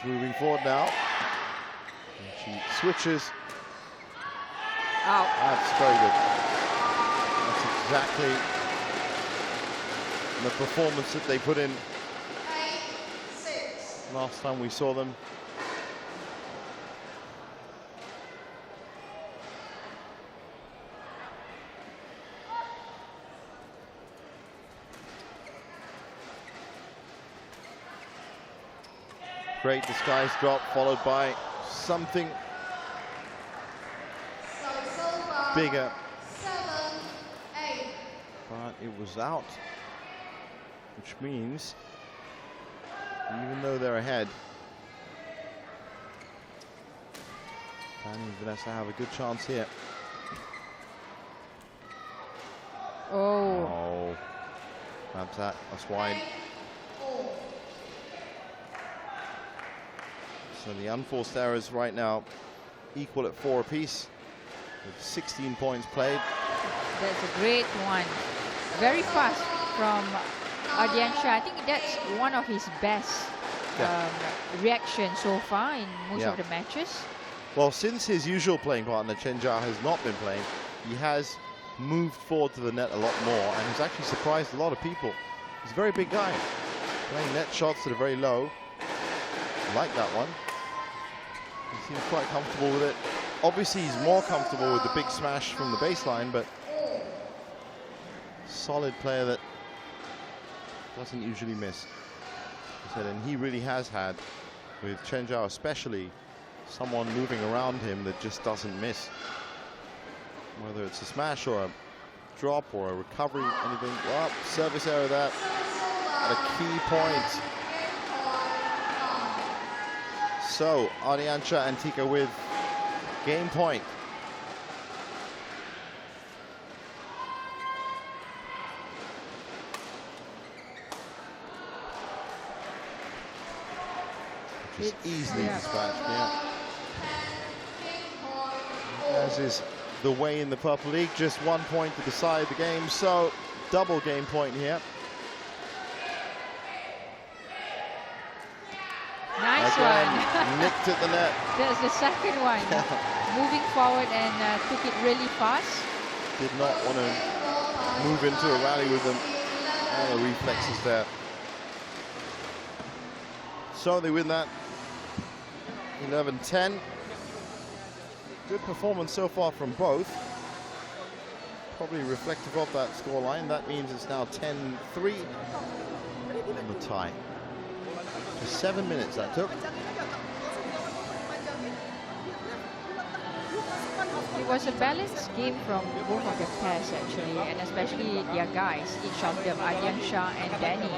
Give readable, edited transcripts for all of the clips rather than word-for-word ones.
Petaling moving forward now. And she switches. Out. That's very good. That's exactly the performance that they put in last time we saw them. Great disguise drop followed by something bigger. But it was out, which means even though they're ahead, Fanny and Vanessa have a good chance here. Oh. Grabs that. That's wide. So the unforced errors right now equal at 4 apiece, with 16 points played. That's a great one. Very fast from Ardiansha. I think that's one of his best reactions so far in most of the matches. Well, since his usual playing partner, Chen Zhao, has not been playing, he has moved forward to the net a lot more and has actually surprised a lot of people. He's a very big guy, playing net shots that are very low. Like that one. He seems quite comfortable with it. Obviously, he's more comfortable with the big smash from the baseline, but solid player that doesn't usually miss. And he really has had, with Chen Zhao especially, someone moving around him that just doesn't miss. Whether it's a smash or a drop or a recovery, anything. Well, service error that at a key point. So, Ardiansha and Tika with game point. Which is easily dispatched, As is the way in the Purple League, just 1 point to decide the game, so double game point here. Nice one. Nicked at the net. That's the second one. Moving forward and took it really fast. Did not want to move into a rally with them. All the reflexes there. So they win that 11-10. Good performance so far from both. Probably reflective of that scoreline. That means it's now 10-3 in the tie. Just 7 minutes that took. It was a balanced game from both of the pairs actually, and especially their guys, each of them, Ardiansha and Danny,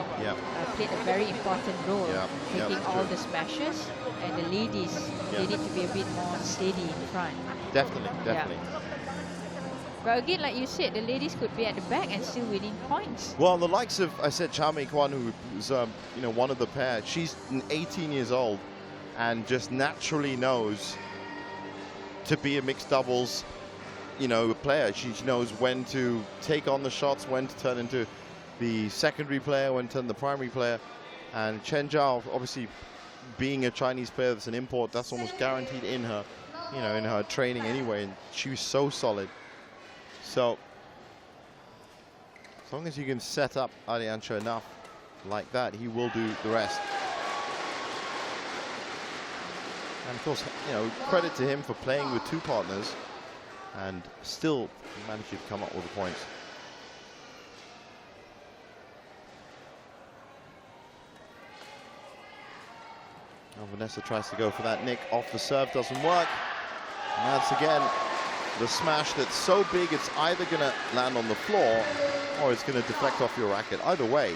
played a very important role, taking all the smashes, and the ladies, they need to be a bit more steady in front. Definitely. But again, like you said, the ladies could be at the back and still winning points. Well, the likes of, I said, Chao Mei Kwan, who was one of the pair, she's 18 years old and just naturally knows to be a mixed doubles, player. She knows when to take on the shots, when to turn into the secondary player, when to turn the primary player. And Chen Zhao, obviously, being a Chinese player that's an import, that's almost guaranteed in her, in her training anyway. And she was so solid. So, as long as you can set up Ardiansha enough like that, he will do the rest. And of course, credit to him for playing with two partners and still managing to come up with the points. Now Vanessa tries to go for that nick off the serve, doesn't work. And that's again the smash that's so big it's either going to land on the floor or it's going to deflect off your racket. Either way,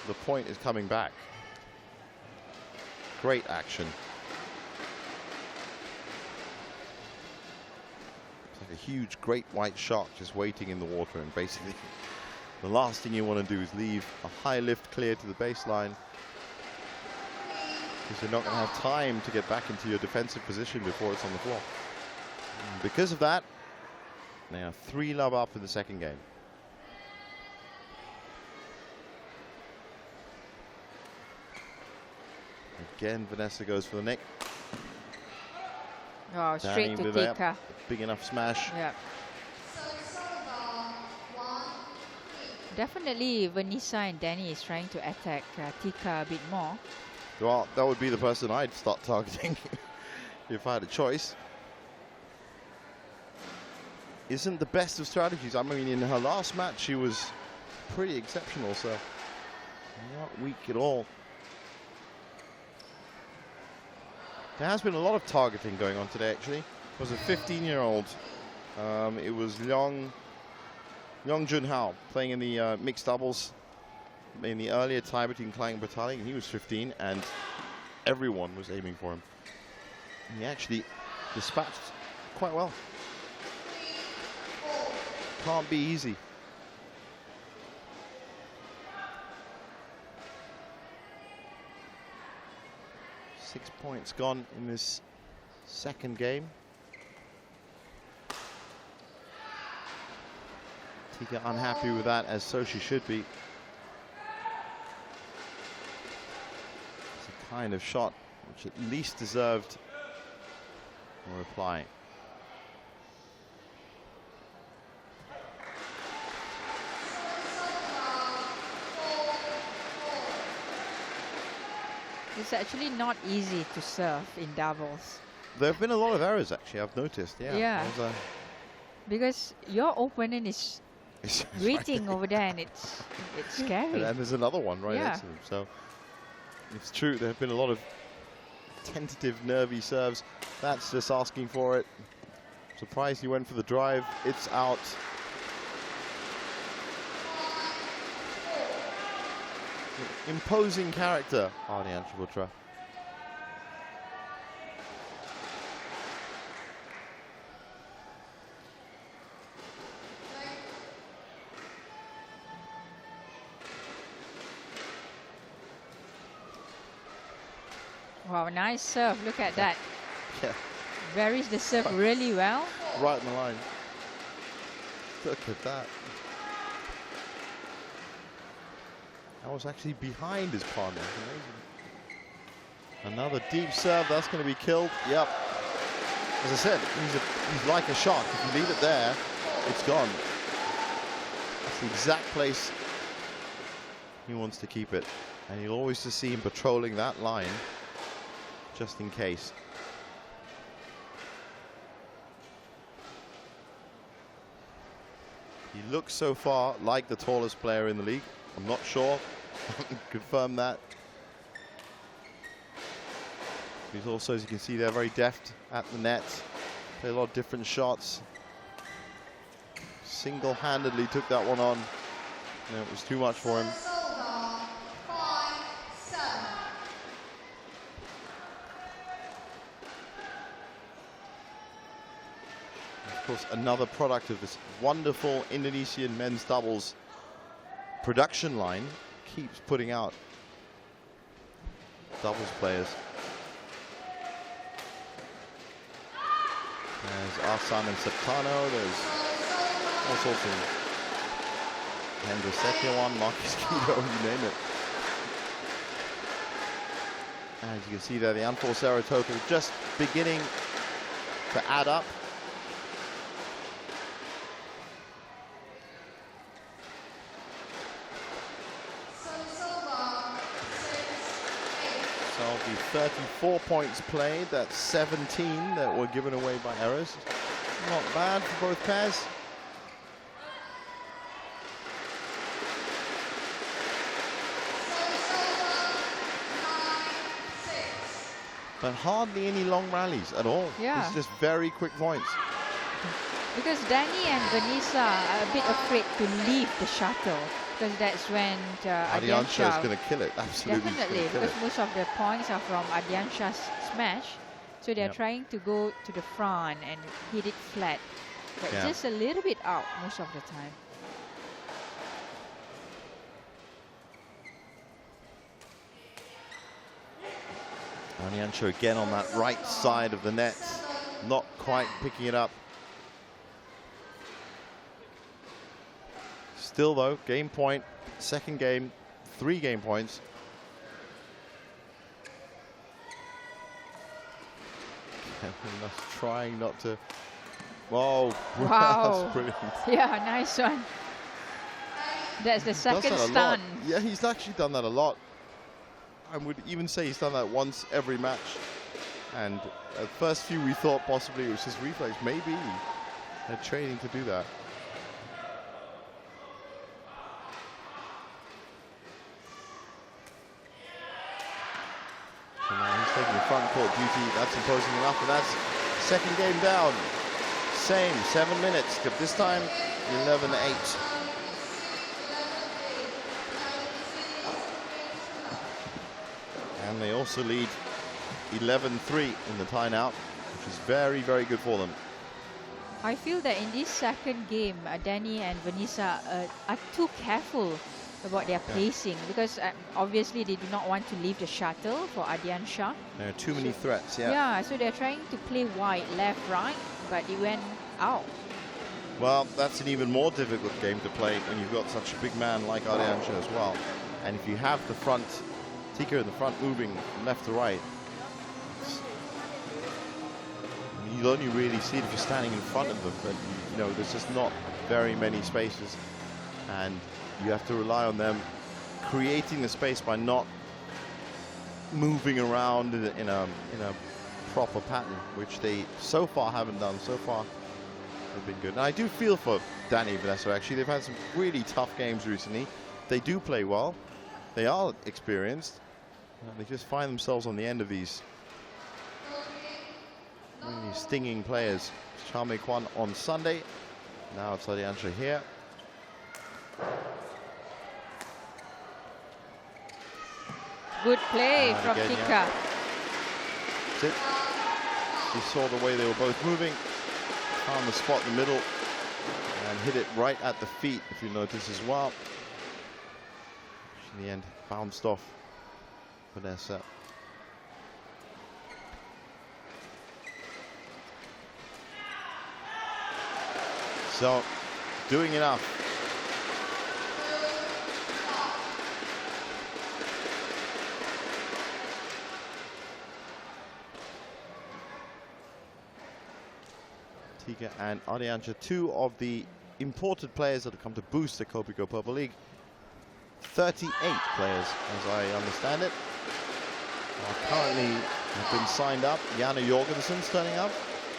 the point is coming back. Great action. It's like a huge, great white shark just waiting in the water, and basically the last thing you want to do is leave a high lift clear to the baseline, because you're not going to have time to get back into your defensive position before it's on the floor. And because of that, they are 3-love up in the second game. Again, Vanessa goes for the neck. Oh, straight to Tika. Big enough smash. Yeah. Definitely, Vanessa and Danny is trying to attack Tika a bit more. Well, that would be the person I'd start targeting if I had a choice. Isn't the best of strategies. I mean, in her last match, she was pretty exceptional, so not weak at all. There has been a lot of targeting going on today, actually. It was a 15-year-old. It was Leong Junhao playing in the mixed doubles in the earlier tie between Klang and Petaling. He was 15, and everyone was aiming for him. And he actually dispatched quite well. Can't be easy. Six points gone in this second game. Tika unhappy with that, as so she should be. It's a kind of shot which at least deserved a reply. It's actually not easy to serve in doubles. There have been a lot of errors, actually, I've noticed. Yeah. Because your opponent is waiting over there, and it's scary. And there's another one right next to them. So it's true, there have been a lot of tentative, nervy serves. That's just asking for it. Surprised he went for the drive. It's out. Imposing character, Ardian Chabutra. Wow, nice serve. Look at that. Yeah. Varies the serve really well. Right in the line. Look at that. That was actually behind his partner. Amazing. Another deep serve. That's going to be killed. Yep. As I said, he's like a shot. If you leave it there, it's gone. That's the exact place he wants to keep it. And you'll always just see him patrolling that line, just in case. He looks so far like the tallest player in the league. I'm not sure. Confirm that. He's also, as you can see there, very deft at the net. Play a lot of different shots. Single-handedly took that one on. And it was too much for him. Of course, another product of this wonderful Indonesian men's doubles production line, keeps putting out doubles players. There's Arsan and Septano, there's all sorts of Hendra Setiawan, Marcus Guido, you name it. As you can see there, the unforced error total just beginning to add up. Be 34 points played. That's 17 that were given away by errors. Not bad for both pairs. But hardly any long rallies at all. Yeah. It's just very quick points. Because Danny and Vanessa are a bit afraid to leave the shuttle. Because that's when Ardiansha is going to kill it. Absolutely. Definitely, because most of the points are from Ardiansha's smash. So they're trying to go to the front and hit it flat. But just a little bit out most of the time. Ardiansha again on that right side of the net. Not quite picking it up. Still though, game point, second game, 3 game points. That's trying not to. Whoa! Wow! That's brilliant. Yeah, nice one. That's the second stun. Yeah, he's actually done that a lot. I would even say he's done that once every match. And at first few we thought possibly it was his reflex. Maybe they're training to do that. So now he's taking the front court duty. That's imposing enough, and that's second game down. Same, 7 minutes, but this time 11-8. And they also lead 11-3 in the timeout, which is very, very good for them. I feel that in this second game, Danny and Vanessa are too careful about their placing, because obviously they do not want to leave the shuttle for Adian Shah. There are too many threats, yeah. Yeah, so they're trying to play wide, left, right, but it went out. Well, that's an even more difficult game to play when you've got such a big man like Adian Shah as well. And if you have the front, Tika in the front moving from left to right, you'll only really see it if you're standing in front of them, but you know, there's just not very many spaces, and you have to rely on them creating the space by not moving around in a proper pattern, which they so far haven't done. So far they've been good. And I do feel for Danny and Vanessa, actually. They've had some really tough games recently. They do play well. They are experienced. And they just find themselves on the end of these really stinging players. Cha Mei-kwan on Sunday. Now it's Adian Shah here. Good play from again, Tika. Yeah. That's it. You saw the way they were both moving. Found the spot in the middle and hit it right at the feet, if you notice as well. Which in the end bounced off Vanessa. So, doing enough. Tika and Adian Shah, two of the imported players that have come to boost the Kopiko Purple League. 38 players, as I understand it, are currently have been signed up. Jana Jorgensen's turning up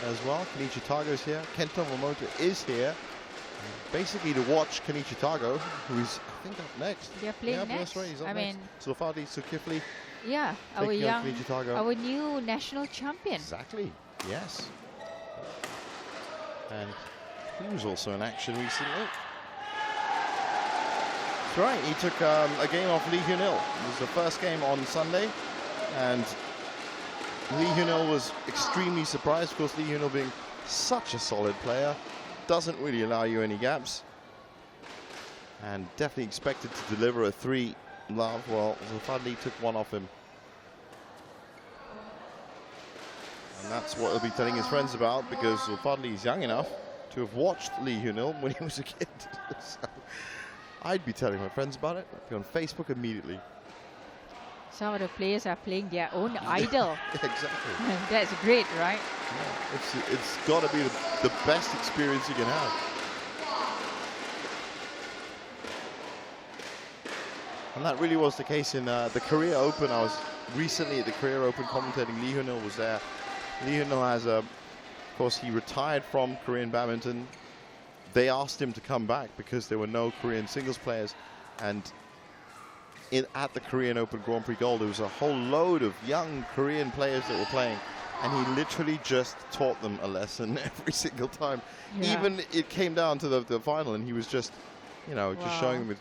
as well. Kenichi Tago's here. Kento Momota is here, basically to watch Kenichi Tago, who is, I think, up next. They're playing next. Right, he's up I next. mean, Zulfadi Zulkifli. Yeah, our new national champion. Exactly. Yes. And he was also in action recently. That's right, he took a game off Lee Hyun-il. It was the first game on Sunday, and Lee Hyun-il was extremely surprised. Of course, Lee Hyun-il being such a solid player, doesn't really allow you any gaps, and definitely expected to deliver a 3 love. Well, Zulfadi took one off him. And that's what he'll be telling his friends about, because Zulfadi is young enough to have watched Lee Hyun-il when he was a kid. So I'd be telling my friends about it. I'd be on Facebook immediately. Some of the players are playing their own idol. Exactly. That's great, right? Yeah, it's got to be the best experience you can have. And that really was the case in the Korea Open. I was recently at the Korea Open commentating. Lee Hyun-il was there. Lee Hyun-il has of course, he retired from Korean badminton. They asked him to come back because there were no Korean singles players, and at the Korean Open Grand Prix Gold, there was a whole load of young Korean players that were playing, and he literally just taught them a lesson every single time. Yeah. Even it came down to the final, and he was just, you know, just showing them.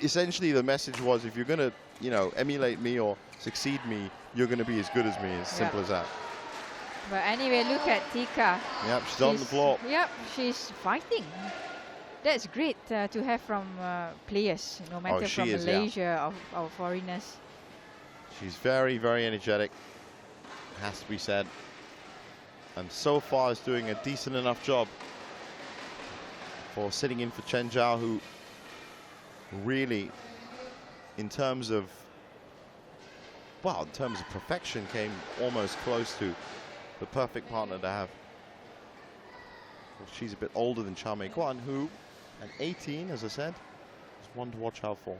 Essentially, the message was, if you're going to, you know, emulate me or succeed me, you're going to be as good as me. As simple as that. But anyway, look at Tika. Yep, she's on the floor. Yep, she's fighting. That's great to have from players, no matter from Malaysia or foreigners. She's very, very energetic, has to be said. And so far is doing a decent enough job for sitting in for Chen Zhao, who really, in terms of perfection, came almost close to the perfect partner to have. Well, she's a bit older than Cha Mei Kwan, who, at 18, as I said, is one to watch out for.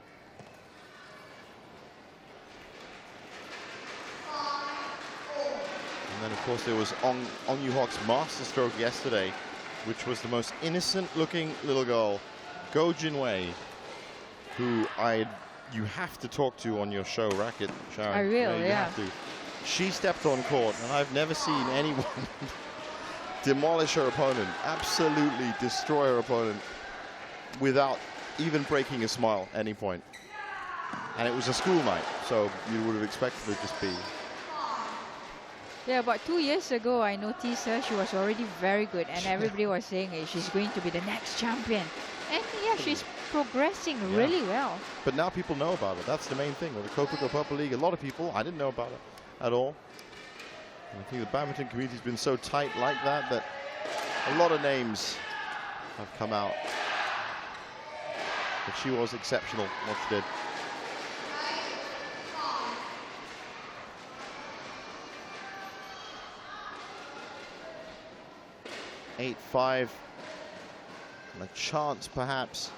And then, of course, there was Ong Yu-Hok's masterstroke yesterday, which was the most innocent-looking little girl, Go Jinwei, who you have to talk to on your show, Racket, Sharon. I will, you yeah. have to. She stepped on court, and I've never seen anyone demolish her opponent, absolutely destroy her opponent, without even breaking a smile at any point. And it was a school night, so you would have expected it to just be. Yeah, about 2 years ago, I noticed her. She was already very good, and everybody was saying she's going to be the next champion. And yeah, she's progressing really well. But now people know about it. That's the main thing. With the Kopiko Purple League, a lot of people, I didn't know about it at all. And I think the badminton community's been so tight like that that a lot of names have come out. But she was exceptional, what she did. (8-5). And a chance, perhaps,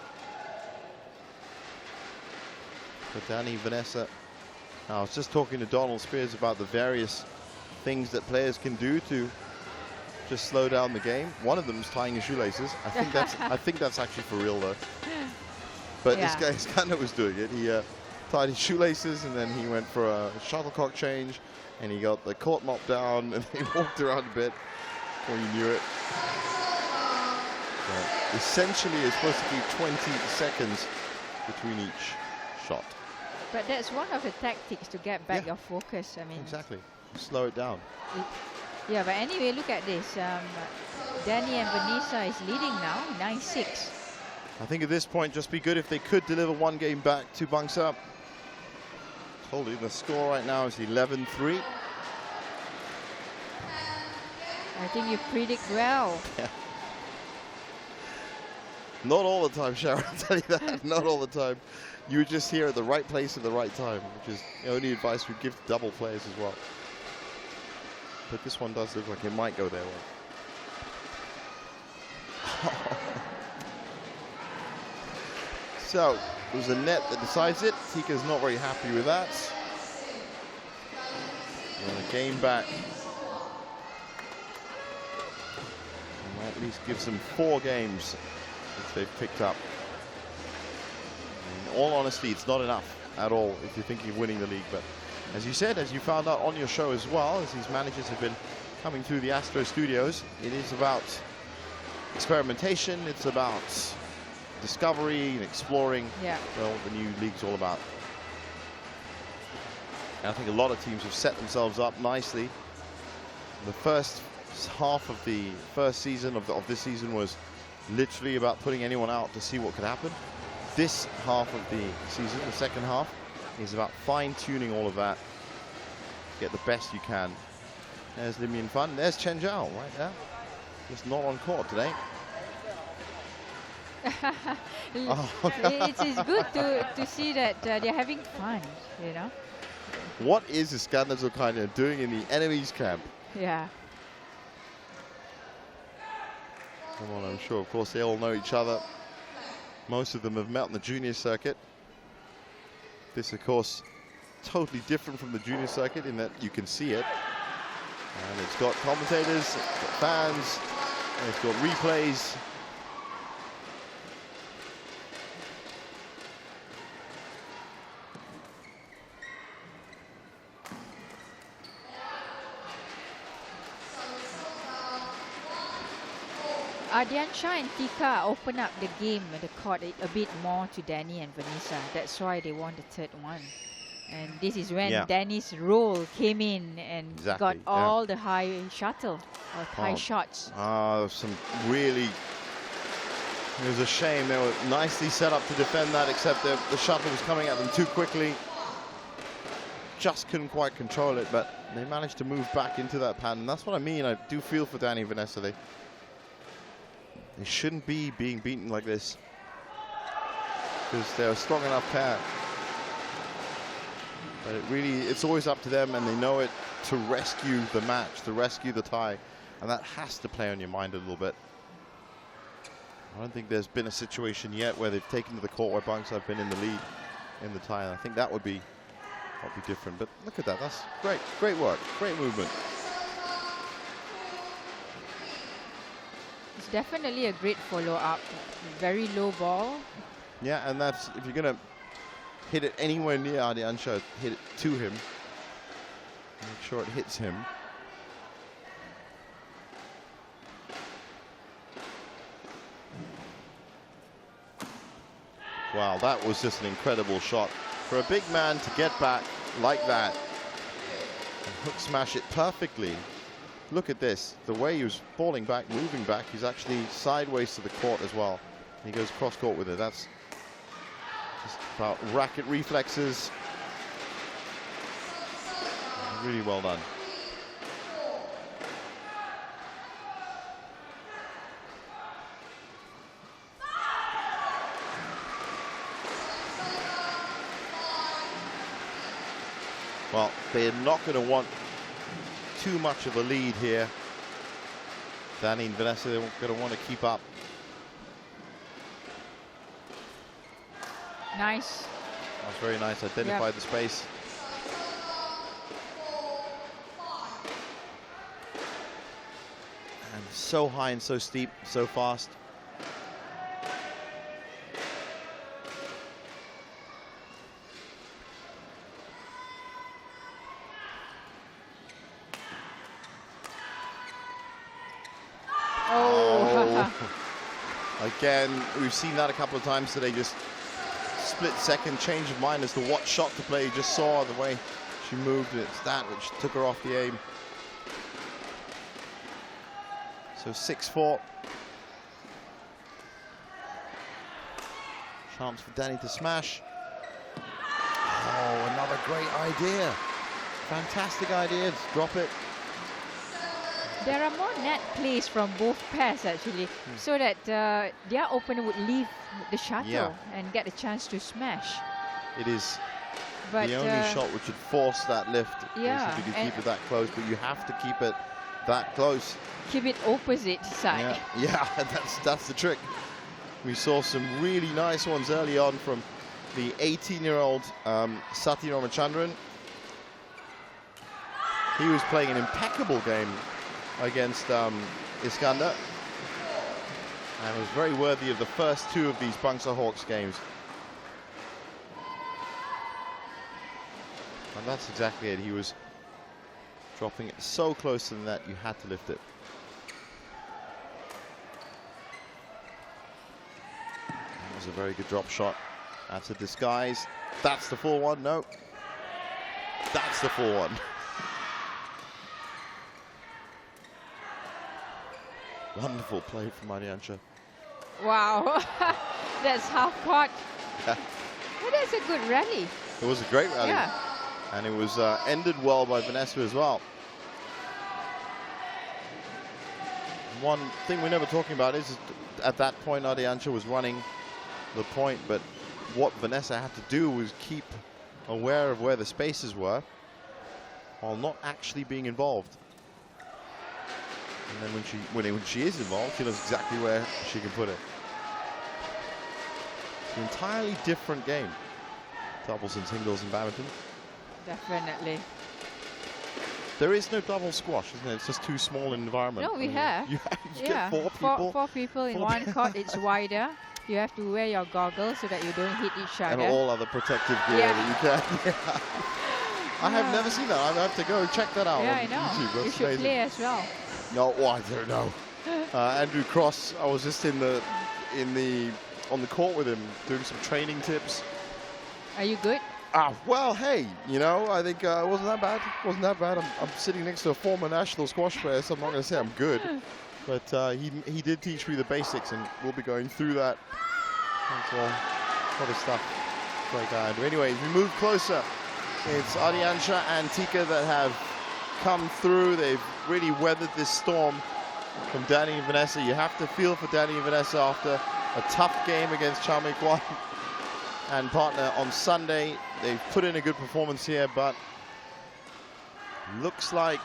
for Danny Vanessa. Now, I was just talking to Donald Spears about the various things that players can do to just slow down the game. One of them is tying his shoelaces. I think that's actually for real, though. But this guy kind of was doing it. He tied his shoelaces, and then he went for a shuttlecock change, and he got the court mop down, and he walked around a bit before you knew it. Essentially, it's supposed to be 20 seconds between each shot. But that's one of the tactics to get back your focus. I mean, exactly. Slow it down. Yeah, but anyway, look at this. Danny and Vanessa is leading now, 9-6. I think at this point, just be good if they could deliver one game back to Bangsar. Told you the score right now is 11-3. I think you predict well. Yeah. Not all the time, Sharon, I'll tell you that. Not all the time. You were just here at the right place at the right time, which is the only advice we'd give to double players as well. But this one does look like it might go their way. So, it was a net that decides it. Tika's not very happy with that. And a game back. And at least gives them 4 games which they've picked up. In all honesty, it's not enough at all if you're thinking of winning the league. But as you said, as you found out on your show as well, as these managers have been coming through the Astro studios, it is about experimentation, it's about discovery and exploring. Well, the new league's all about. And I think a lot of teams have set themselves up nicely. The first half of the first season of this season was literally about putting anyone out to see what could happen. This half of the season, the second half, is about fine-tuning all of that. Get the best you can. There's Lim Yin Fan. There's Chen Zhao right there. Just not on court today. It's good to see that they're having fun, you know. What is Iskandar Zulkarnain doing in the enemy's camp? Yeah. Come on, I'm sure, of course, they all know each other. Most of them have met on the junior circuit. This, of course, totally different from the junior circuit in that you can see it. And it's got commentators, it's got fans, and it's got replays. Ardiansha and Tika open up the game and the court a bit more to Danny and Vanessa. That's why they won the third one. And this is when Danny's roll came in and got all the high shuttle or high shots. Some really, it was a shame. They were nicely set up to defend that, except the shuttle was coming at them too quickly. Just couldn't quite control it, but they managed to move back into that pattern. That's what I mean. I do feel for Danny and Vanessa. They shouldn't be being beaten like this because they're a strong enough pair. But it's always up to them, and they know it, to rescue the match, to rescue the tie. And that has to play on your mind a little bit. I don't think there's been a situation yet where they've taken to the court where Bangsar have been in the lead in the tie. And I think that would be different. But look at that. That's great. Great work. Great movement. It's definitely a great follow-up. Very low ball. Yeah, and that's, if you're going to hit it anywhere near Ardiansha, hit it to him. Make sure it hits him. Wow, that was just an incredible shot. For a big man to get back like that and hook smash it perfectly. Look at this. The way he was falling back, moving back, he's actually sideways to the court as well. He goes cross court with it. That's just about racket reflexes. Really well done. Well, they're not going to want too much of a lead here. Danny and Vanessa, they're going to want to keep up. Nice. That was very nice. Identified the space. And so high and so steep, so fast. Again, we've seen that a couple of times today. Just split second change of mind as to what shot to play. You just saw the way she moved. It's that which took her off the aim. So 6-4. Chance for Danny to smash. Oh, another great idea. Fantastic idea. Just drop it. There are more net plays from both pairs actually, so that their opponent would leave the shuttle and get a chance to smash. It is the only shot which would force that lift. Yeah, if you keep it that close, but you have to keep it that close. Keep it opposite side. Yeah, that's the trick. We saw some really nice ones early on from the 18-year-old Sati Ramachandran. He was playing an impeccable game against Iskander, and was very worthy of the first two of these Bangsar Hawks games. And that's exactly it. He was dropping it so close to the net, you had to lift it. That was a very good drop shot. That's a disguise. That's the full one. No. That's the full one. Wonderful play from Ardiansha. Wow, that's half court. Yeah. Well, that's a good rally. It was a great rally. Yeah. And it was ended well by Vanessa as well. One thing we're never talking about is at that point Ardiansha was running the point, but what Vanessa had to do was keep aware of where the spaces were while not actually being involved. And then when she is involved, she knows exactly where she can put it. It's an entirely different game. Doubles and singles and badminton. Definitely. There is no double squash, isn't it? It's just too small an environment. No, we have. You get four people. Four people in one court. It's wider. You have to wear your goggles so that you don't hit each other. And all other protective gear that you can. I have never seen that. I have to go check that out on YouTube. That's you should amazing. play as well. No, I don't know. Andrew Cross, I was just on the court with him doing some training tips. Are you good? Well, hey, you know, I think it wasn't that bad. Wasn't that bad. I'm sitting next to a former national squash player, so I'm not going to say I'm good. But he did teach me the basics, and we'll be going through that. That's a lot of stuff. Great guy. But anyway, as we move closer, it's Ardiansha and Tika that have come through. They've really weathered this storm from Danny and Vanessa. You have to feel for Danny and Vanessa after a tough game against Chao Mei Kwan and partner on Sunday. they've put in a good performance here, but looks like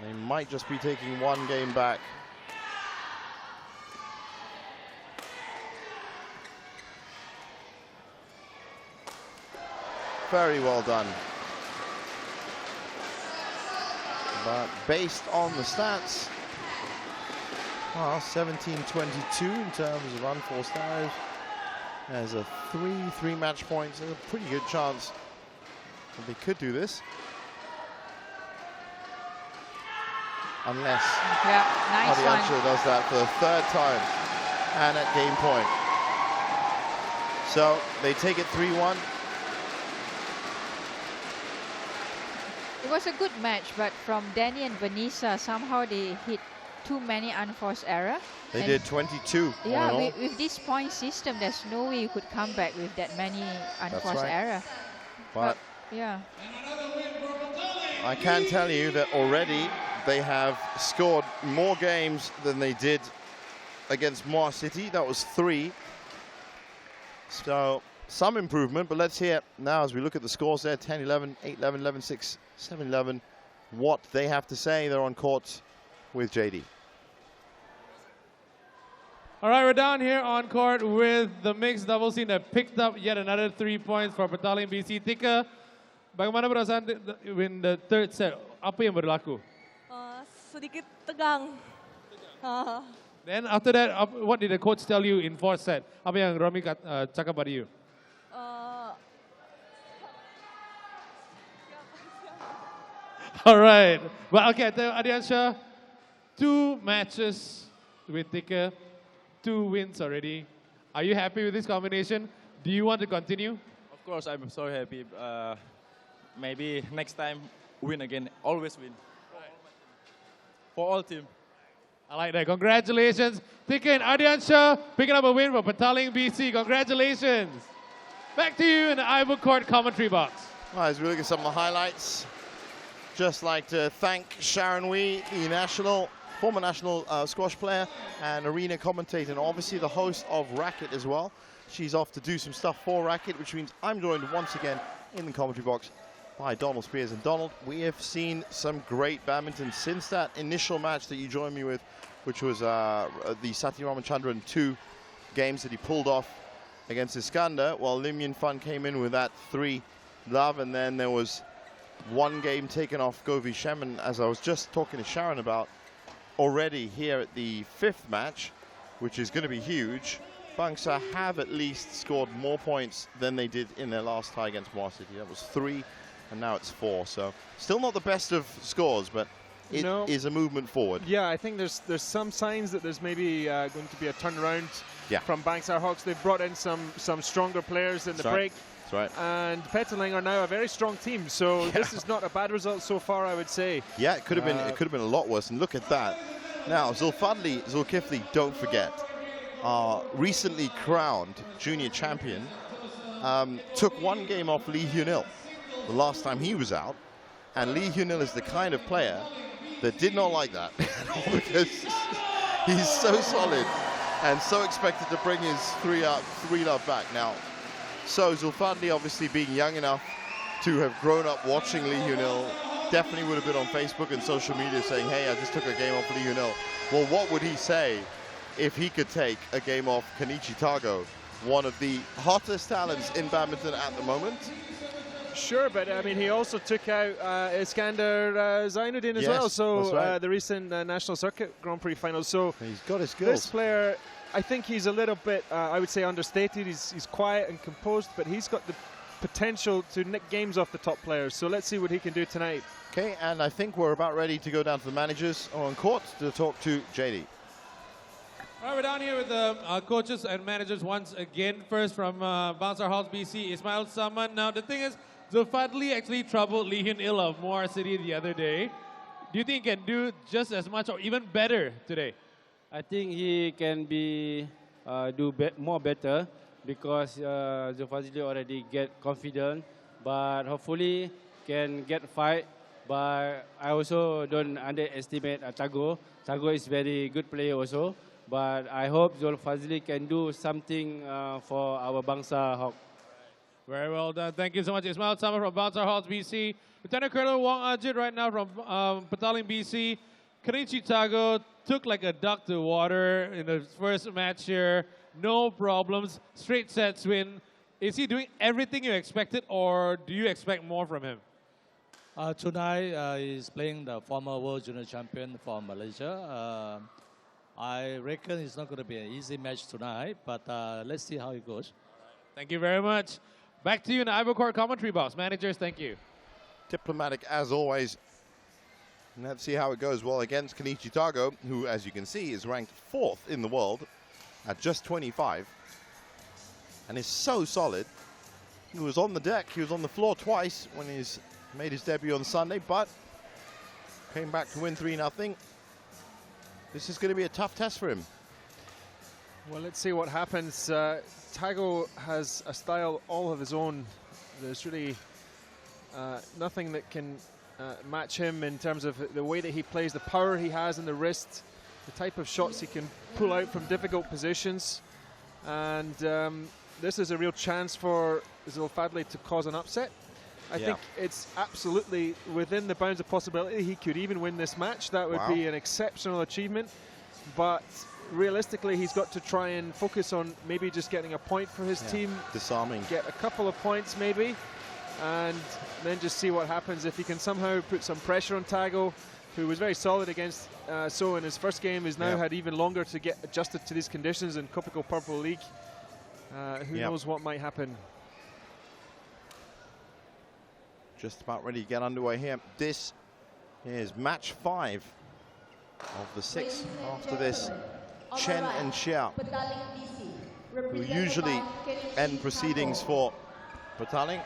they might just be taking one game back. Very well done. But based on the stats, well, 17-22 in terms of unforced errors. There's a three match points. There's a pretty good chance that they could do this. Unless nice Adiancha does that for the third time and at game point. So they take it 3-1. It was a good match, but from Danny and Vanessa, somehow they hit too many unforced errors. They did 22. Yeah, with this point system, there's no way you could come back with that many unforced errors. But yeah, I can tell you that already they have scored more games than they did against Moa City. That was 3. So some improvement, but let's hear now as we look at the scores there, 10-11, 8-11, 11-6, 7-11, what they have to say. They're on court with JD. All right, we're down here on court with the mixed doubles team that picked up yet another 3 points for Petaling BC. Tika, bagaimana perasaan in the third set? Apa yang berlaku? Sedikit tegang. Then after that, what did the coach tell you in fourth set? Apa yang Romy cakap pada you? All right. But okay, Adiancha, 2 matches with Tika, 2 wins already. Are you happy with this combination? Do you want to continue? Of course, I'm so happy. Maybe next time win again. Always win. Right. For all team. I like that. Congratulations. Tika and Adiancha picking up a win for Petaling BC. Congratulations. Back to you in the Ivor Court commentary box. Well, as we look at some of the highlights, just like to thank Sharon Wee, the former national squash player and arena commentator, and obviously the host of Racket as well. She's off to do some stuff for Racket, which means I'm joined once again in the commentary box by Donald Spears. And Donald, we have seen some great badminton since that initial match that you joined me with, which was the Sati Ramachandran 2 games that he pulled off against Iskander, while Lim Yin Fun came in with that 3-love, and then there was 1 game taken off Govi Shemin, as I was just talking to Sharon about already here at the 5th match, which is going to be huge. Bangsar have at least scored more points than they did in their last tie against Moa City. That was 3, and now it's 4. So still not the best of scores, but it is a movement forward. Yeah, I think there's some signs that there's maybe going to be a turnaround from Bangsar Hawks. They've brought in some stronger players in the break. That's right. And Petaling are now a very strong team, so this is not a bad result so far, I would say. Yeah, it could have been a lot worse. And look at that. Now, Zulkifli, don't forget, recently crowned junior champion, took 1 game off Lee Hyun-il the last time he was out, and Lee Hyun-il is the kind of player that did not like that because he's so solid and so expected to bring his 3-love back now. So Zulfadli, obviously being young enough to have grown up watching Lee Hyun-il, definitely would have been on Facebook and social media saying, hey, I just took a game off Lee Hyun-il. Well, what would he say if he could take a game off Kenichi Tago, one of the hottest talents in badminton at the moment? Sure, but I mean, he also took out Iskander Zainuddin as well, so the recent National Circuit Grand Prix final. So he's got his skills. This player, I think he's a little bit, I would say, understated. He's quiet and composed, but he's got the potential to nick games off the top players. So let's see what he can do tonight. Okay, and I think we're about ready to go down to the managers on court to talk to JD. All right, we're down here with the coaches and managers once again. First from Bangsar Hawks BC, Ismail Saman. Now the thing is, Zulfadli actually troubled Lee Hyun-il of Moa City the other day. Do you think he can do just as much or even better today? I think he can do more better because Zulfadli already get confident, but hopefully can get fight. But I also don't underestimate Tago. Tago is very good player also. But I hope Zulfadli can do something for our Bangsar Hawk. Very well done. Thank you so much, Ismail Sama from Bangsar Halls, BC. Lieutenant Colonel Wong Ajit right now from Petaling, BC. Kenichi Tago took like a duck to water in the first match here. No problems. Straight sets win. Is he doing everything you expected, or do you expect more from him? Tonight is playing the former world junior champion from Malaysia. I reckon it's not going to be an easy match tonight, but let's see how it goes. Thank you very much. Back to you in the Ivor Court commentary box. Managers, thank you. Diplomatic as always. And let's see how it goes. Well, against Kenichi Tago, who, as you can see, is ranked 4th in the world at just 25. And is so solid. He was on the deck. He was on the floor twice when he's made his debut on Sunday, but came back to win 3-0. This is going to be a tough test for him. Well, let's see what happens. Tago has a style all of his own. There's really nothing that can match him in terms of the way that he plays, the power he has in the wrist, the type of shots he can pull out from difficult positions. And this is a real chance for Zulfadli to cause an upset. I think it's absolutely within the bounds of possibility he could even win this match. That would be an exceptional achievement. But realistically, he's got to try and focus on maybe just getting a point for his team. Disarming. Get a couple of points maybe. And then just see what happens. If he can somehow put some pressure on Tago, who was very solid against So in his first game, has now had even longer to get adjusted to these conditions in Kopiko Purple League. Who knows what might happen. Just about ready to get underway here. This is match 5 of the 6 after this. Chen and Xia, who usually end proceedings for Petaling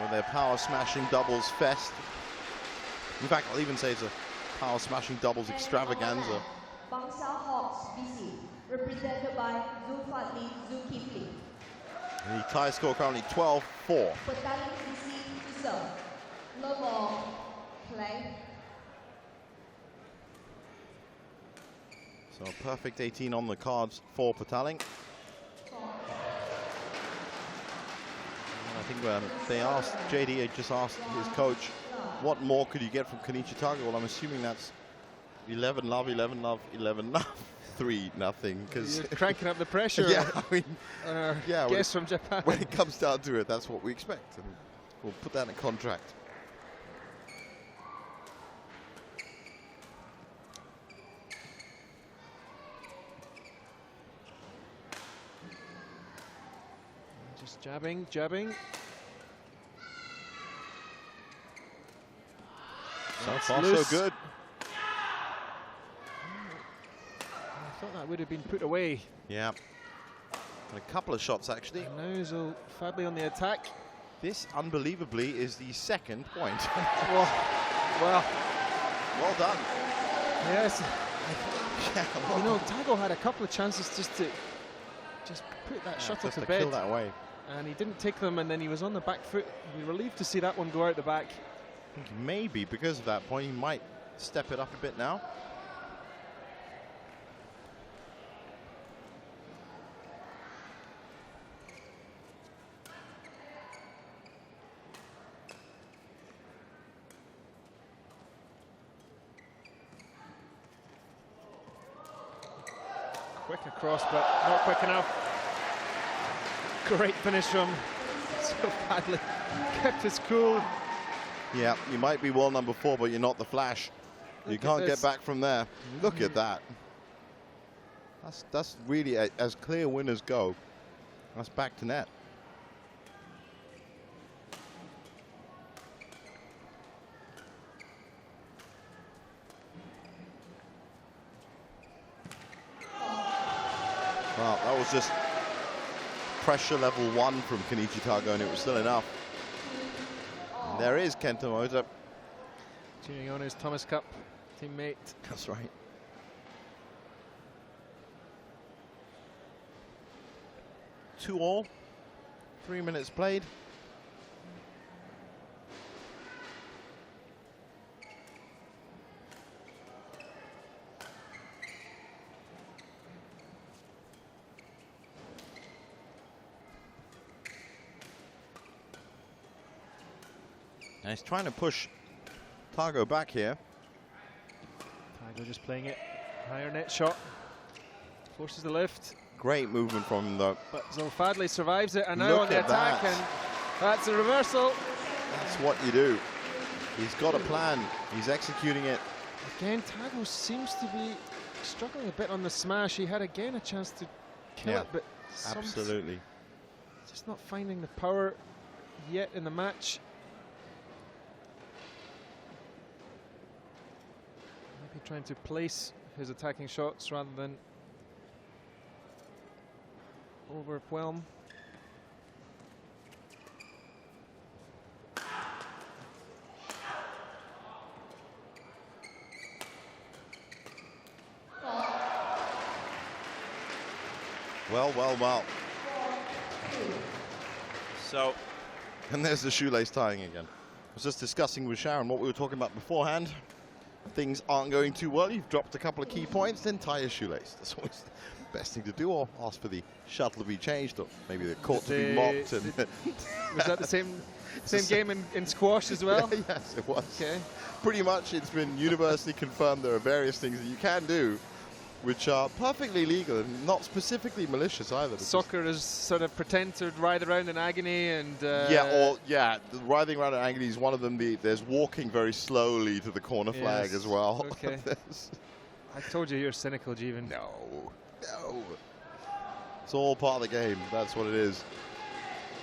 with their power smashing doubles fest. In fact, I'll even say it's a power smashing doubles extravaganza. Bangsar Hawks BC, represented by Zulfadli Zulkifli. The tie score currently 12-4. Petaling BC to serve. No more play. So a perfect 18 on the cards for Petaling. I think they asked, JD had just asked his coach, what more could you get from Kenichi Tago? Well, I'm assuming that's 11 love, 11 love, 11 love, 3-0. Because you're cranking up the pressure. Yeah, I mean, guess from Japan. When it comes down to it, that's what we expect. And we'll put that in a contract. Just jabbing, jabbing. So far, so good. I thought that would have been put away. Yeah. And a couple of shots, actually. And now Zulfadli on the attack. This, unbelievably, is the second point. well done. Yes. You know, Tago had a couple of chances just to put that shuttle to bed. Kill that away. And he didn't take them, and then he was on the back foot. We were relieved to see that one go out the back. I think maybe because of that point, he might step it up a bit now. Quick across, but not quick enough. Great finish from Zulfadli. Kept his cool. Yeah, you might be world number 4, but you're not the Flash. You can't get back from there. Look at that. That's really as clear winners go. That's back to net. Well, that was just pressure level 1 from Kenichi Tago, and it was still enough. And there is Kento Mota. Cheering on his Thomas Cup teammate. That's right. Two all. 3 minutes played. And he's trying to push Tago back here. Tago just playing it. Higher net shot. Forces the lift. Great movement from him, though. But Zulfadli survives it, and now Look on the at attack, that. and that's a reversal. That's what you do. He's got a plan. He's executing it. Again, Tago seems to be struggling a bit on the smash. He had again a chance to kill it, but absolutely. Just not finding the power yet in the match. Maybe trying to place his attacking shots rather than overwhelm. Well. So, and there's the shoelace tying again. I was just discussing with Sharon what we were talking about beforehand. Things aren't going too well. You've dropped a couple of key points, then tie your shoelace. That's always the best thing to do, or ask for the shuttle to be changed, or maybe the court to be mopped. And was that the same game in squash as well? Yes, it was. Okay. Pretty much, it's been universally confirmed there are various things that you can do which are perfectly legal and not specifically malicious either. Soccer is sort of pretend to ride around in agony and... the writhing around in agony is one of them. There's walking very slowly to the corner flag as well. Okay. I told you you're cynical, Jeevan. No. It's all part of the game. That's what it is.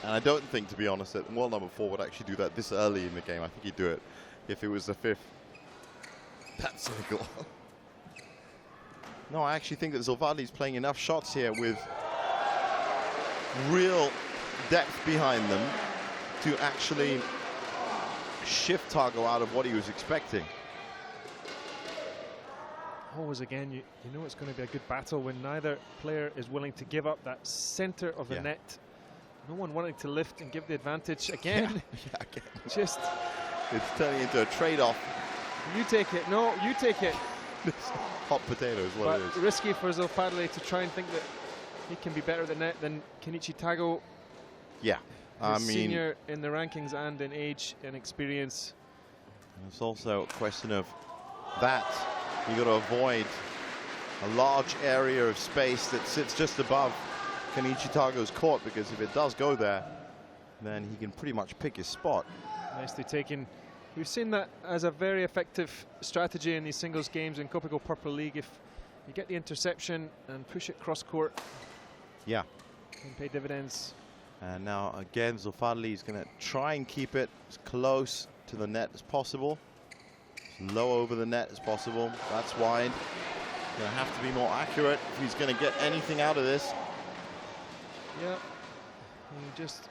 And I don't think, to be honest, that world number 4 would actually do that this early in the game. I think he'd do it if it was the 5th. That's cynical. No, I actually think that Zulfadli's playing enough shots here with real depth behind them to actually shift Tago out of what he was expecting. Always again, you know it's going to be a good battle when neither player is willing to give up that center of the net. No one wanting to lift and give the advantage again. Again. Just it's turning into a trade-off. You take it. No, you take it. Hot potato is what it is. Risky for Zulfadli to try and think that he can be better at the net than Kenichi Tago. Yeah, I mean, senior in the rankings and in age and experience. It's also a question of that. You got to avoid a large area of space that sits just above Kenichi Tago's court, because if it does go there, then he can pretty much pick his spot. Nicely taken. We've seen that as a very effective strategy in these singles games in Kopiko Purple League. If you get the interception and push it cross court, yeah, can pay dividends. And now again, Zulfadli is going to try and keep it as close to the net as possible, as low over the net as possible. That's wide. Going to have to be more accurate if he's going to get anything out of this. Yeah, he just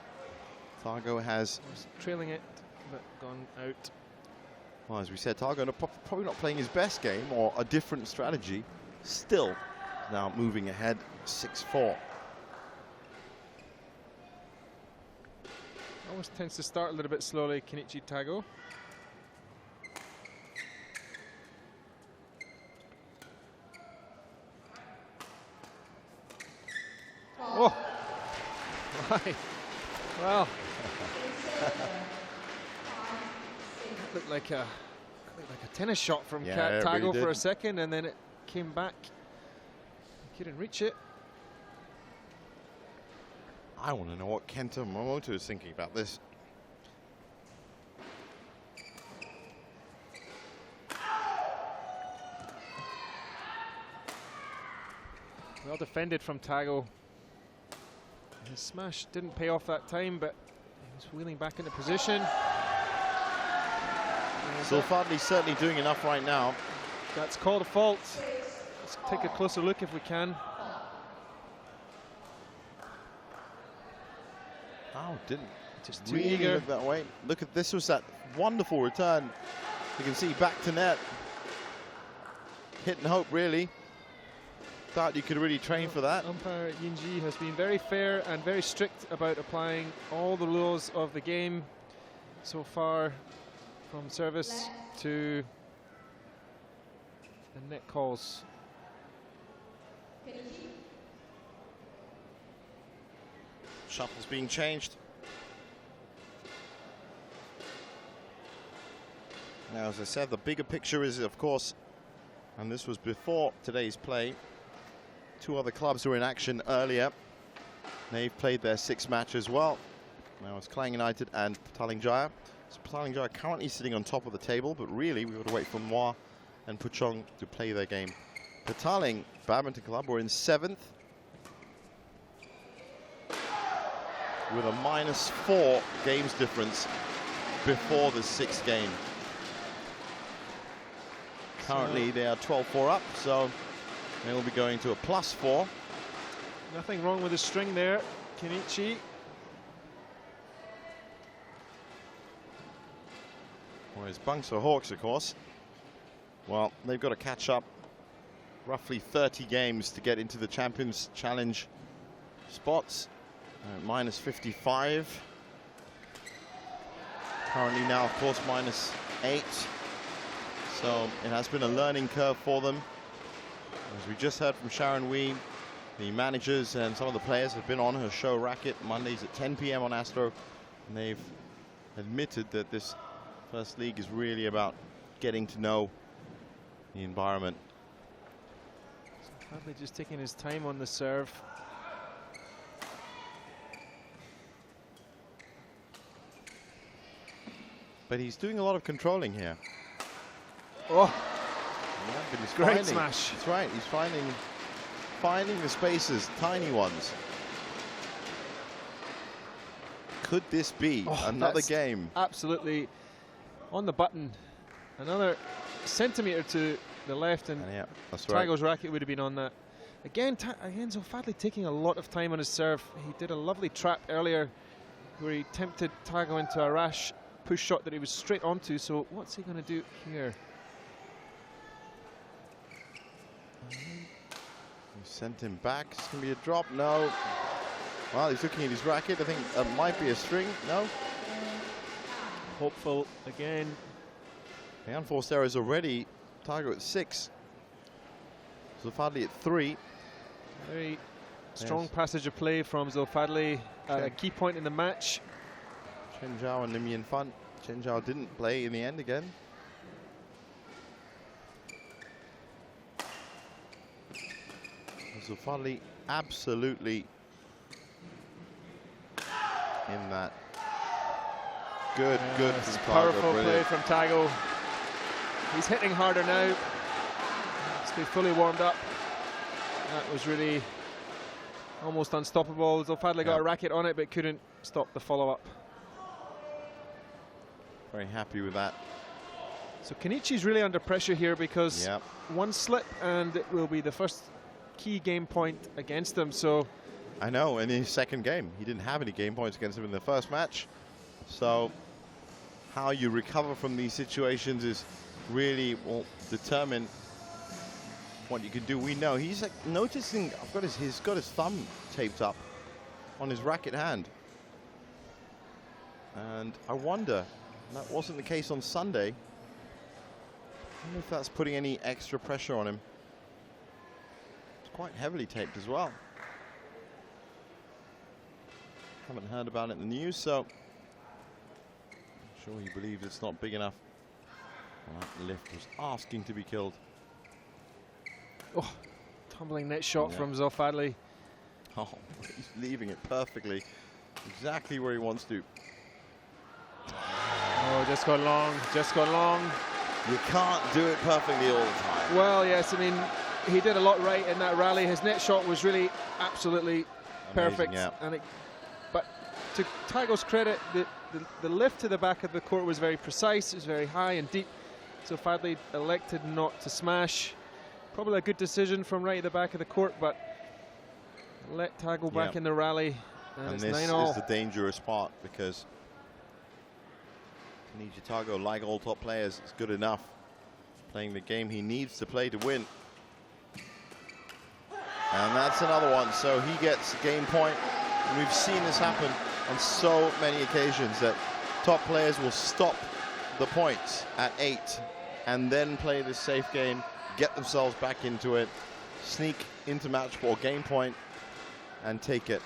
Tago has trailing it, but gone out. Well, as we said, Tago probably not playing his best game, or a different strategy. Still now moving ahead 6-4. Always tends to start a little bit slowly, Kenichi Tago. Oh, right. Well, looked like a tennis shot from Tago really for a second, and then it came back. Couldn't reach it. I want to know what Kenta Momoto is thinking about this. Well defended from Tago. His smash didn't pay off that time, but he was wheeling back into position. Zulfadli's certainly doing enough right now. That's called a fault. Let's take a closer look if we can. Oh, didn't just too really eager. Look that way. Look at this, was that wonderful return. You can see back to net. Hit and hope, really. Thought you could really train for that. Umpire Yinji has been very fair and very strict about applying all the rules of the game so far, from service to the net calls. Shuttle's being changed. Now, as I said, the bigger picture is, of course, and this was before today's play, 2 other clubs were in action earlier. They've played their 6th match as well. Now it's Klang United and Petaling Jaya. So Petaling Jaya currently sitting on top of the table, but really we've got to wait for Moa and Puchong to play their game. Petaling Badminton Club were in 7th with a -4 games difference before the 6th game. Currently they are 12-4 up, so they will be going to a +4. Nothing wrong with the string there, Kenichi. Whereas Bangsar Hawks, of course, well, they've got to catch up roughly 30 games to get into the Champions Challenge spots. -55. Currently now, of course, -8. So it has been a learning curve for them. As we just heard from Sharon Wee, the managers and some of the players have been on her show Racket Mondays at 10 p.m. on Astro, and they've admitted that this first league is really about getting to know the environment. Hadley just taking his time on the serve. But he's doing a lot of controlling here. Oh, yeah, but he's great smash. That's right, he's finding the spaces, tiny ones. Could this be another game? Absolutely on the button. Another centimetre to the left, and yeah, that's right. Tago's racket would have been on that. Again, Zulfadli taking a lot of time on his serve. He did a lovely trap earlier where he tempted Tago into a rash push shot that he was straight onto. So what's he going to do here? He sent him back. It's going to be a drop. No. Well, he's looking at his racket. I think that might be a string. No. Hopeful again. The unforced error is already Tago at 6. Zulfadli at 3. Very strong passage of play from Zulfadli at a key point in the match. Chen Zhao and Lim Yin Fan. Chen Zhao didn't play in the end again. Zulfadli absolutely in that. Good from Tago. Powerful Brilliant. play from Tago. He's hitting harder now. Must be fully warmed up. That was really almost unstoppable. Zulfadli got a racket on it but couldn't stop the follow-up. Very happy with that. So Kenichi's really under pressure here because one slip and it will be the first key game point against him. So I know, in his second game, he didn't have any game points against him in the first match. So how you recover from these situations is really will determine what you can do. We know he's like noticing. He's got his thumb taped up on his racket hand, and I wonder. That wasn't the case on Sunday. I wonder if that's putting any extra pressure on him. It's quite heavily taped as well. Haven't heard about it in the news, so I'm sure he believes it's not big enough. Well, that lift was asking to be killed. Oh, tumbling net shot from Zulfadli. Oh, he's leaving it perfectly. Exactly where he wants to. Oh, just gone long, just gone long. You can't do it perfectly all the time. Well, yes, I mean, he did a lot right in that rally. His net shot was really absolutely perfect. Yeah. But to Tago's credit, the lift to the back of the court was very precise. It was very high and deep. So Fadley elected not to smash. Probably a good decision from right at the back of the court, but let Tago back in the rally. And it's this 9-all. is the dangerous part, because Kenichi Tago, like all top players, is good enough. Playing the game he needs to play to win. And that's another one. So he gets a game point. And we've seen this happen on so many occasions, that top players will stop the points at 8 and then play this safe game, get themselves back into it, sneak into match for game point and take it.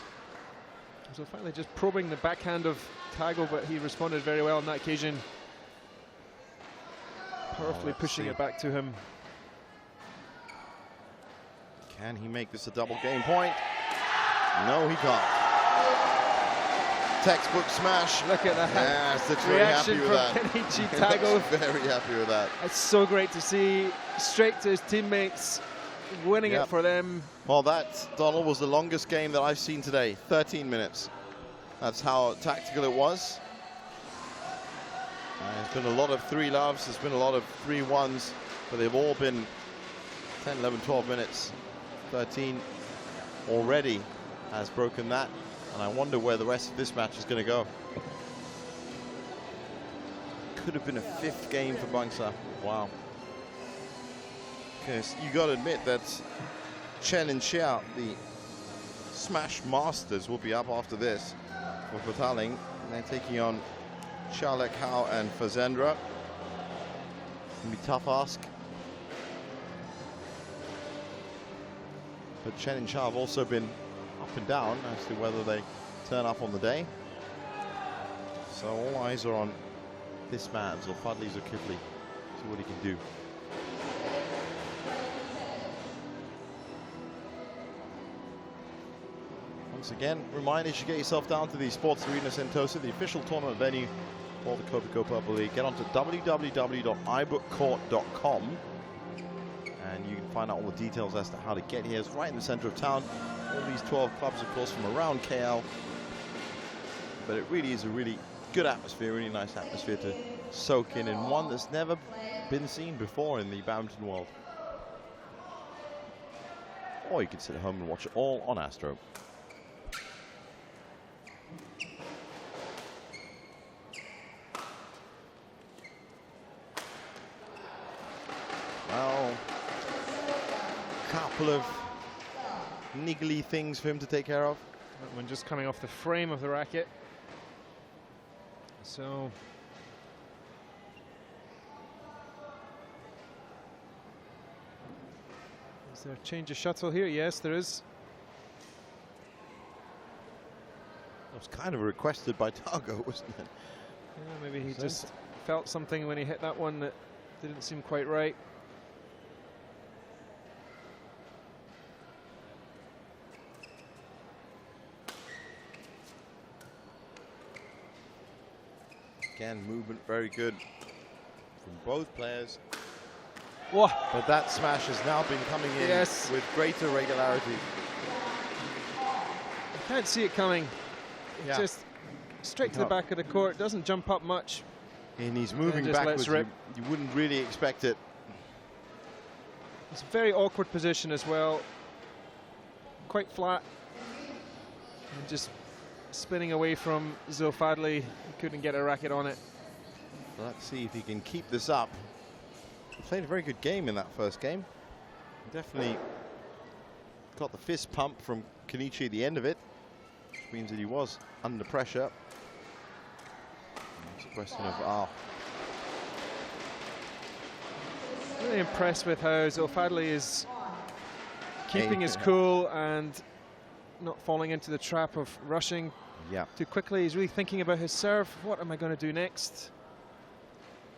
So finally just probing the backhand of Tago, but he responded very well on that occasion. powerfully pushing it back to him. Can he make this a double game point? No, he can't. Textbook smash. Look at that. Yes, that's very happy with that. Kenichi Tago. Very happy with that. It's so great to see. Straight to his teammates, winning it for them. Well, that, Donald, was the longest game that I've seen today. 13 minutes. That's how tactical it was. There's been a lot of 3-loves. There's been a lot of 3-1s, but they've all been 10, 11, 12 minutes. 13 already has broken that, and I wonder where the rest of this match is going to go. Could have been a 5th game for Bangsar. Wow. Because you got to admit that Chen and Xiao, the Smash Masters, will be up after this for Petaling. And they're taking on Charlotte Hao and Fazendra. It's going to be a tough ask. But Chen and Xiao have also been up and down as to whether they turn up on the day. So all eyes are on this man, Zulfadli Zulkifli. See what he can do. Once again, reminder, you should get yourself down to the Sports Arena Sentosa, the official tournament venue for the Kopiko Purple League. Get onto www.ibookcourt.com. and you can find out all the details as to how to get here. It's right in the center of town. All these 12 clubs, of course, from around KL. But it really is a really good atmosphere, really nice atmosphere to soak in, and one that's never been seen before in the badminton world. Or you can sit at home and watch it all on Astro. Well, couple of niggly things for him to take care of. That one just coming off the frame of the racket. So is there a change of shuttle here? Yes, there is. That was kind of requested by Tago, wasn't it? Yeah, maybe he just felt something when he hit that one that didn't seem quite right. Again, movement very good from both players. Whoa. But that smash has now been coming in with greater regularity. I can't see it coming. It's just straight to the back of the court. Doesn't jump up much. And he's moving backwards. You wouldn't really expect it. It's a very awkward position as well. Quite flat. And just spinning away from Zulfadli. He couldn't get a racket on it. Let's see if he can keep this up. He played a very good game in that first game. Definitely got the fist pump from Kenichi at the end of it, which means that he was under pressure. It's a question of Really impressed with how Zulfadli is keeping his cool and not falling into the trap of rushing too quickly. He's really thinking about his serve. What am I going to do next?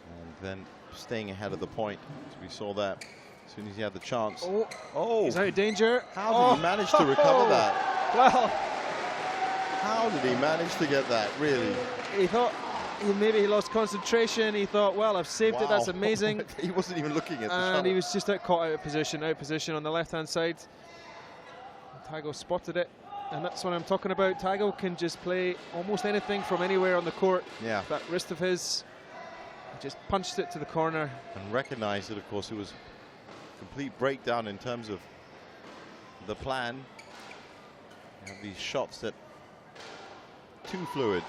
And then staying ahead of the point, as we saw that as soon as he had the chance. He's out of danger. How did he manage to recover that? Well, how did he manage to get that, really? He thought maybe he lost concentration. He thought, well, I've saved it. That's amazing. He wasn't even looking at the shot. And he was just caught out of position on the left-hand side. Tago spotted it, and that's what I'm talking about. Tago can just play almost anything from anywhere on the court. Yeah. That wrist of his, just punched it to the corner. And recognized that, of course, it was a complete breakdown in terms of the plan. You have these shots that too fluid.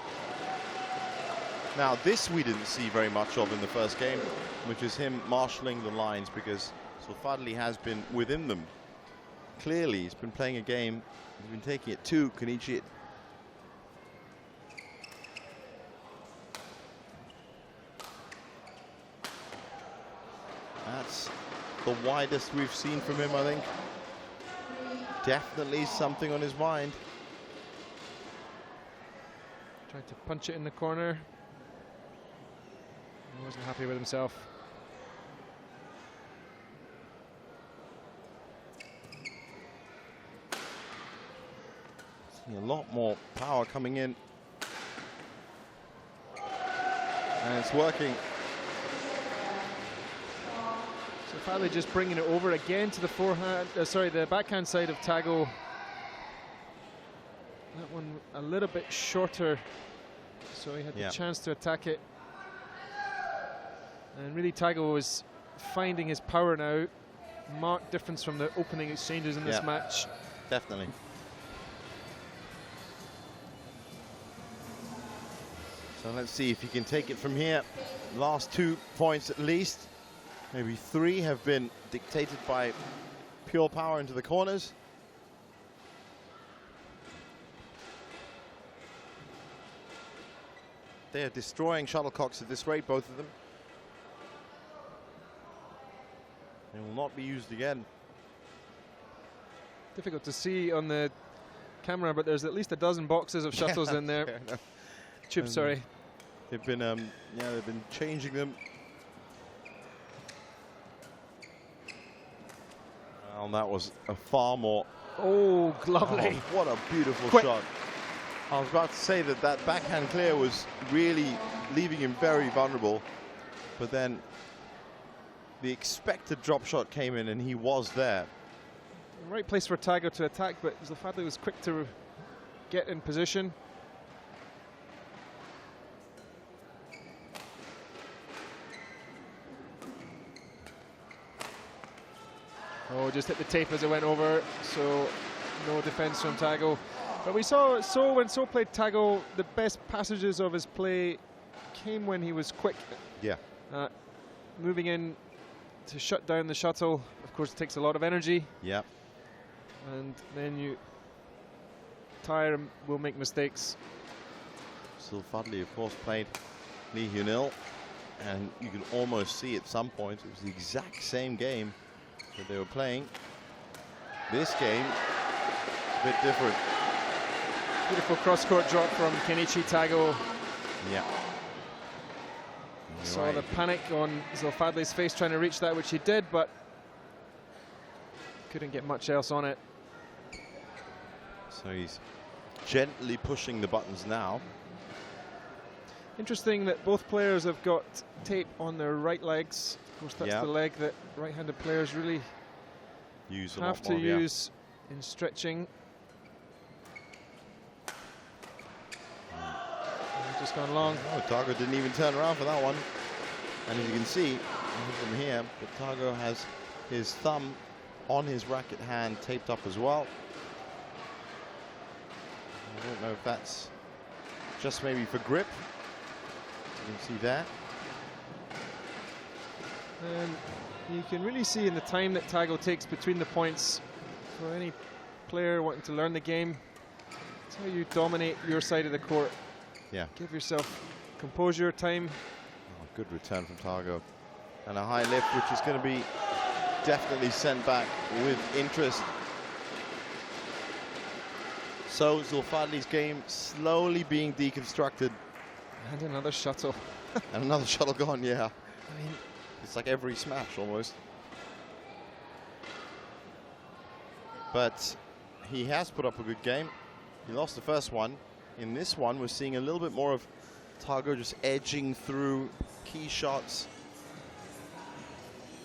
Now, this we didn't see very much of in the first game, which is him marshalling the lines, because Zulfadli has been within them. Clearly, he's been playing a game. He's been taking it to Kenichi. That's the widest we've seen from him, I think. Definitely something on his mind. Tried to punch it in the corner. He wasn't happy with himself. A lot more power coming in. And it's working. So Fadley just bringing it over again to the forehand, the backhand side of Tago. That one a little bit shorter, so he had the chance to attack it. And really Tago was finding his power now. Marked difference from the opening exchanges in this match. Definitely. So let's see if he can take it from here. Last 2 points at least. Maybe 3 have been dictated by pure power into the corners. They are destroying shuttlecocks at this rate, both of them. They will not be used again. Difficult to see on the camera, but there's at least a dozen boxes of shuttles in there. Tubes, sorry. They've been, they've been changing them. Well, that was a far more. Oh, lovely! Oh, what a beautiful shot! I was about to say that that backhand clear was really leaving him very vulnerable, but then the expected drop shot came in, and he was there. Right place for Tago to attack, but Zulfadli was quick to get in position. Oh, just hit the tape as it went over, so no defense from Tago. But we saw when So played Tago, the best passages of his play came when he was quick. Yeah. Moving in to shut down the shuttle, of course, it takes a lot of energy. Yeah. And then you tire and will make mistakes. Zulfadli, of course, played Lee Hyun-il, and you can almost see at some points it was the exact same game that they were playing. This game, a bit different. Beautiful cross-court drop from Kenichi Tago. Yeah. Saw the panic on Zulfadli's face trying to reach that, which he did, but couldn't get much else on it. So he's gently pushing the buttons now. Interesting that both players have got tape on their right legs. Of course, that's the leg that right-handed players really have to use in stretching. Just gone long. Oh, Tago didn't even turn around for that one. And as you can see from here, but Tago has his thumb on his racket hand taped up as well. I don't know if that's just maybe for grip. You can see that. And you can really see in the time that Tago takes between the points, for any player wanting to learn the game, it's how you dominate your side of the court. Yeah. Give yourself composure, time. Oh, good return from Tago. And a high lift, which is going to be definitely sent back with interest. So Zulfadli's game slowly being deconstructed. And another shuttle. And another shuttle gone, yeah. I mean, it's like every smash almost. But he has put up a good game. He lost the first one. In this one, we're seeing a little bit more of Tago just edging through key shots.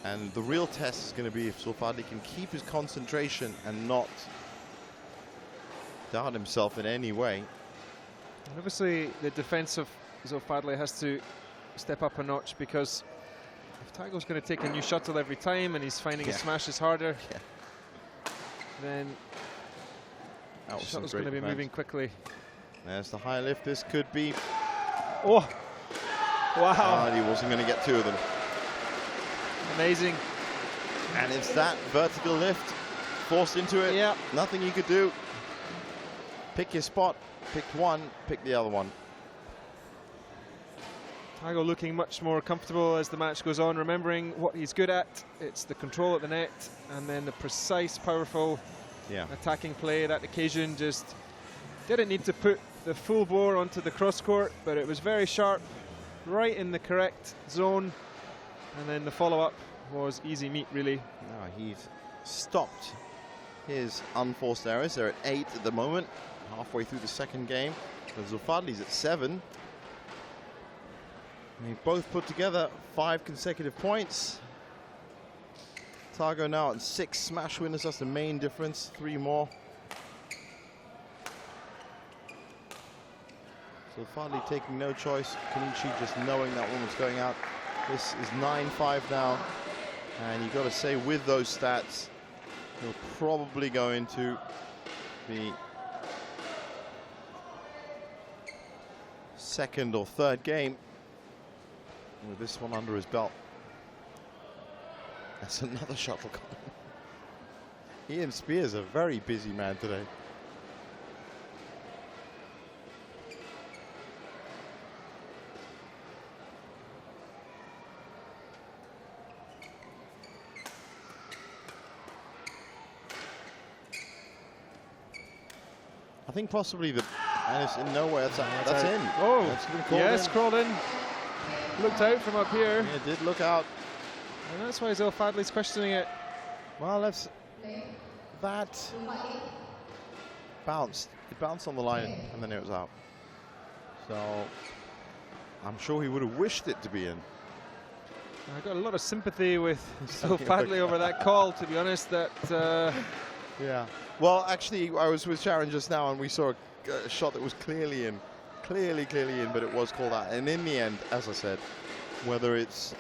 And the real test is going to be if Zulfadli can keep his concentration and not doubt himself in any way. And obviously, the defense of Zulfadli has to step up a notch, because if Tago's going to take a new shuttle every time and he's finding his smashes harder, then the shuttle's going to be moving quickly. There's the high lift. This could be. Oh, wow. He wasn't going to get 2 of them. Amazing. And it's that vertical lift forced into it. Yeah. Nothing you could do. Pick your spot. Pick one. Pick the other one. Tago looking much more comfortable as the match goes on, remembering what he's good at. It's the control at the net and then the precise, powerful attacking play. That occasion just didn't need to put the full bore onto the cross court, but it was very sharp, right in the correct zone. And then the follow-up was easy meat, really. No, he's stopped his unforced errors. They're at 8 at the moment, halfway through the second game. Zulfadli's at 7. They both put together 5 consecutive points. Tago now at 6 smash winners. That's the main difference. 3 more. Zulfadli taking no choice. Kenichi just knowing that one was going out. This is 9-5 now. And you've got to say, with those stats, he'll probably go into the second or third game with this one under his belt. That's another shuttle coming. Ian Spears, a very busy man today. I think possibly the, and it's in nowhere. That's in. Oh, that's yes, in. crawled in. Looked out from up here. Yeah, it did look out. And that's why Zulfadli's questioning it. Well, that bounced. It bounced on the line and then it was out. So I'm sure he would have wished it to be in. I got a lot of sympathy with Zulfadli over that call, to be honest. That yeah. Well, actually, I was with Sharon just now and we saw a shot that was clearly in. Clearly in, but it was called out. And in the end, as I said, whether it's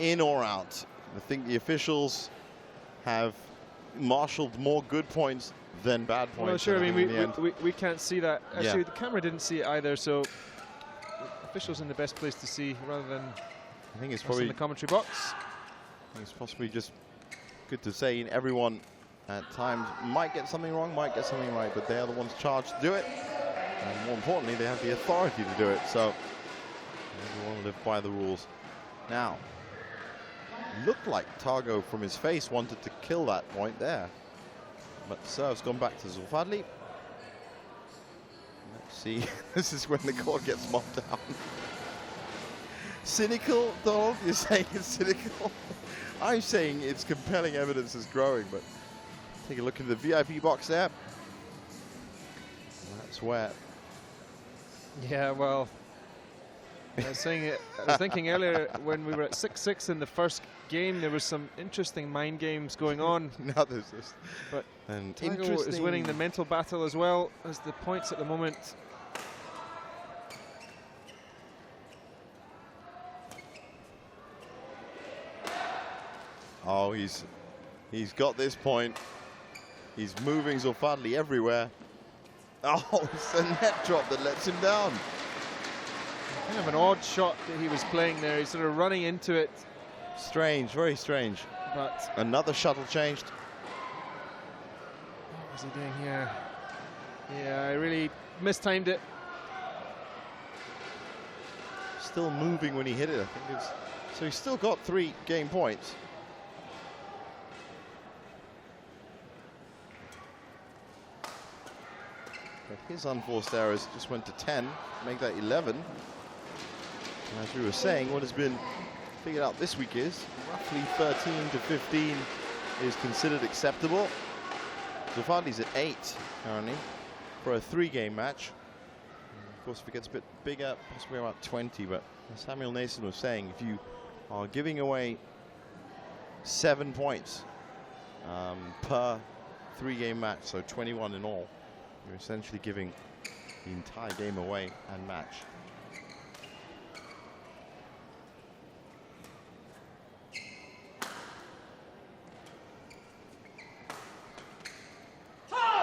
in or out, I think the officials have marshaled more good points than bad points. Well, sure, I mean, we can't see that. Actually, yeah. The camera didn't see it either, so officials in the best place to see rather than I think it's us probably in the commentary box. I think it's possibly just good to say everyone at times might get something wrong, might get something right, but they are the ones charged to do it. And more importantly, they have the authority to do it. So everyone live by the rules. Now, looked like Tago from his face wanted to kill that point there. But the serve's gone back to Zulfadli. Let's see. This is when the court gets mopped down. Cynical, Donald? You're saying it's cynical? I'm saying it's compelling evidence is growing, but take a look at the VIP box there. That's where. Yeah, well, I was thinking earlier when we were at 6-6 in the first game, there was some interesting mind games going on. Now there's this. But and Tago is winning the mental battle as well as the points at the moment. Oh, he's got this point. He's moving Zulfadli everywhere. Oh, it's a net drop that lets him down. Kind of an odd shot that he was playing there. He's sort of running into it. Strange, very strange. But another shuttle changed. What was he doing here? Yeah, I really mistimed it. Still moving when he hit it, I think it's. So he's still got 3 game points. But his unforced errors just went to 10, make that 11. And as we were saying, what has been figured out this week is roughly 13 to 15 is considered acceptable. Zulfadli's at 8 currently for a 3-game match. And of course, if it gets a bit bigger, possibly about 20. But as Samuel Nason was saying, if you are giving away 7 points per 3-game match, so 21 in all, you're essentially giving the entire game away and match.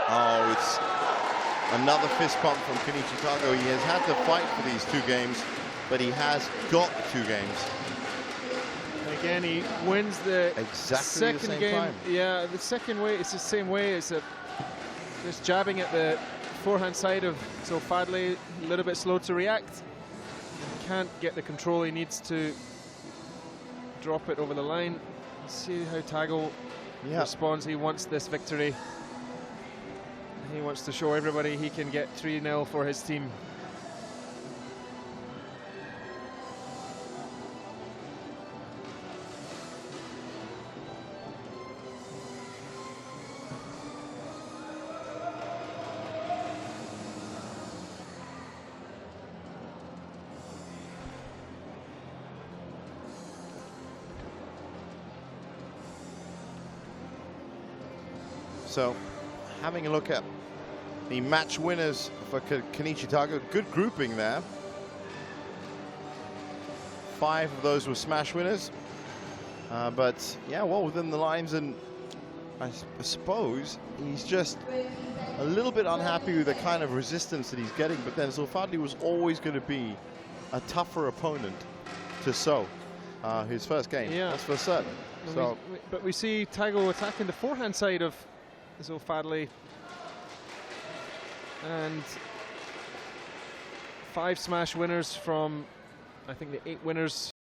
Oh, it's another fist pump from Kenichi Tago. He has had to fight for these 2 games, but he has got the 2 games. Again, he wins the exactly second game. Time. Yeah, the second way, it's the same way. It's just jabbing at the forehand side of Zulfadli, a little bit slow to react. Can't get the control he needs to drop it over the line. See how Tago responds. He wants this victory. He wants to show everybody he can get 3-0 for his team. So, having a look at the match winners for Kenichi Taigo, good grouping there. 5 of those were smash winners. But yeah, well within the lines, and I suppose he's just a little bit unhappy with the kind of resistance that he's getting, but then Zulfadli was always going to be a tougher opponent to So. His first game, that's for certain. So, but we see Taigo attacking the forehand side of Zulfadli, and 5 smash winners from, I think, the 8 winners